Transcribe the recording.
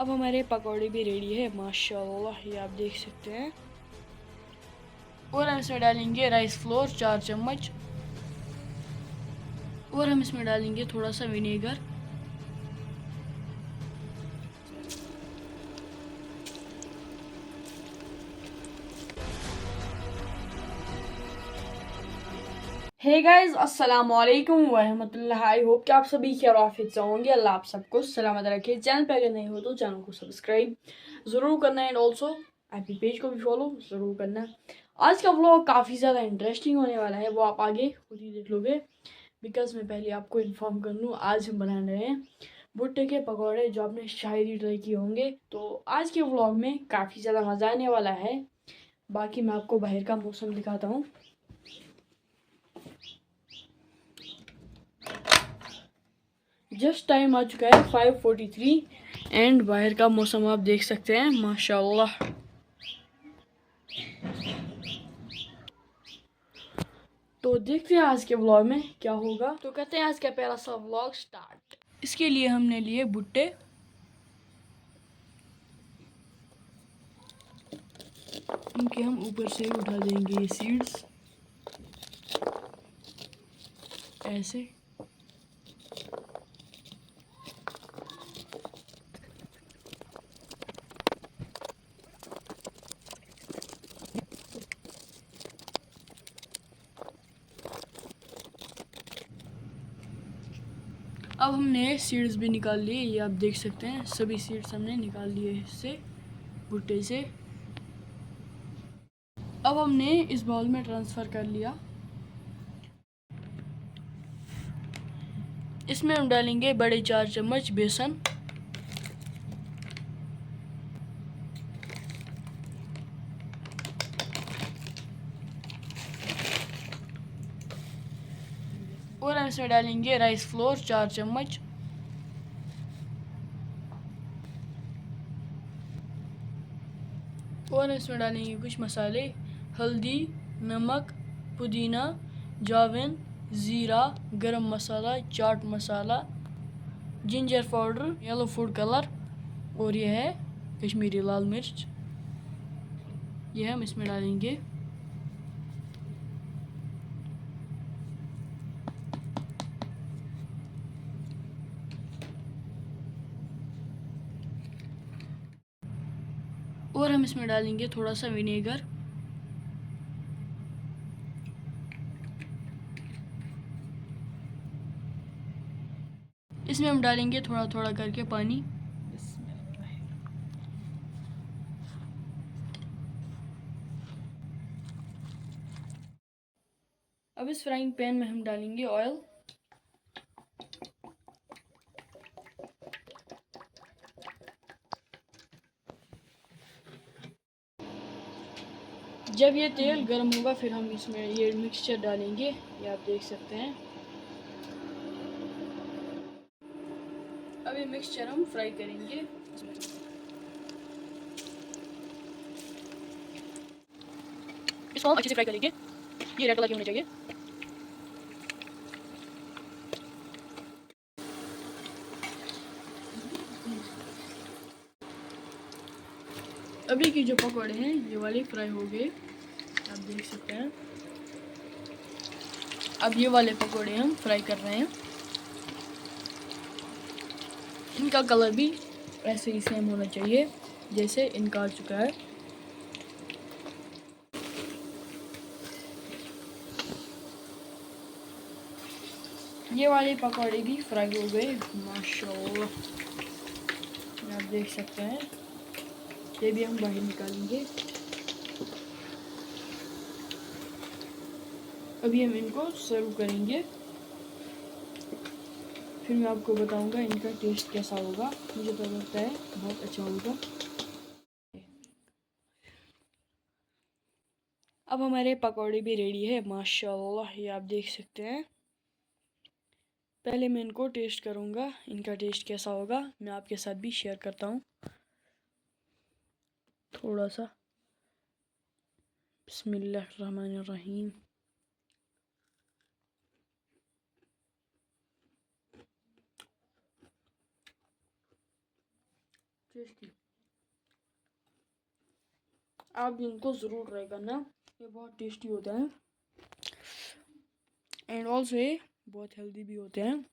अब हमारे पकौड़े भी रेडी है माशाल्लाह, ये आप देख सकते हैं। और हम इसमें डालेंगे राइस फ्लोर 4 चम्मच और हम इसमें डालेंगे थोड़ा सा विनेगर। हे गाइस, अस्सलाम वालेकुम वरहमतुल्लाह। आई होप कि आप सभी खैरियत से होंगे। अल्लाह आप सबको सलामत रखे। चैनल पे अगर नहीं हो तो चैनल को सब्सक्राइब ज़रूर करना है, एंड ऑल्सो एपी पेज को भी फॉलो ज़रूर करना। आज का व्लॉग काफ़ी ज़्यादा इंटरेस्टिंग होने वाला है, वो आप आगे खुद ही देख लोगे। बिकॉज मैं पहले आपको इन्फॉर्म कर लूँ, आज हम बना रहे हैं भुट्टे के पकौड़े, जो आपने शायद ही ट्राई किए होंगे। तो आज के व्लॉग में काफ़ी ज़्यादा मज़ा आने वाला है। बाकी मैं आपको बाहर का मौसम दिखाता हूँ। जस्ट टाइम आ चुका है 5:43 एंड बाहर का मौसम आप देख सकते हैं माशाल्लाह। तो देखते हैं आज के व्लॉग में क्या होगा। तो कहते हैं आज का पहला सा व्लॉग स्टार्ट। इसके लिए हमने लिए भुट्टे, इनके हम ऊपर से उठा देंगे ये सीड्स ऐसे। अब हमने सीड्स भी निकाल लिए, ये आप देख सकते हैं। सभी सीड्स हमने निकाल लिए इससे, भुट्टे से। अब हमने इस बाउल में ट्रांसफ़र कर लिया। इसमें हम डालेंगे बड़े 4 चम्मच बेसन, और हम इसमें डालेंगे राइस फ्लोर 4 चम्मच, और इसमें डालेंगे कुछ मसाले, हल्दी, नमक, पुदीना, जाविन, ज़ीरा, garam masala, chaat masala, ginger powder, yellow food colour, और यह है कश्मीरी लाल मिर्च। यह हम इसमें डालेंगे। और हम इसमें डालेंगे थोड़ा सा विनेगर। इसमें हम डालेंगे थोड़ा थोड़ा करके पानी। अब इस फ्राइंग पैन में हम डालेंगे ऑयल। जब ये तेल गर्म होगा फिर हम इसमें ये मिक्सचर डालेंगे, ये आप देख सकते हैं। अब ये मिक्सचर हम फ्राई करेंगे। इसको हम अच्छे से फ्राई करेंगे, ये रेड कलर के होने चाहिए। अभी की जो पकौड़े हैं ये वाले फ्राई हो गए, आप देख सकते हैं। अब ये वाले पकौड़े हम फ्राई कर रहे हैं। इनका कलर भी ऐसे ही सेम होना चाहिए जैसे इनका आ चुका है। ये वाले पकौड़े भी फ्राई हो गए माशाल्लाह, आप देख सकते हैं। ये भी हम बाहर निकालेंगे। अभी हम इनको सर्व करेंगे, फिर मैं आपको बताऊंगा इनका टेस्ट कैसा होगा। मुझे तो लगता है बहुत अच्छा होगा। अब हमारे पकौड़े भी रेडी है माशाल्लाह, ये आप देख सकते हैं। पहले मैं इनको टेस्ट करूंगा, इनका टेस्ट कैसा होगा मैं आपके साथ भी शेयर करता हूँ। थोड़ा सा बिस्मिल्लाहिर्रहमानिर्रहीम। टेस्टी। आप इनको ज़रूर ट्राई करना, ये बहुत टेस्टी होता है एंड ऑल्सो ये बहुत हेल्दी भी होते हैं।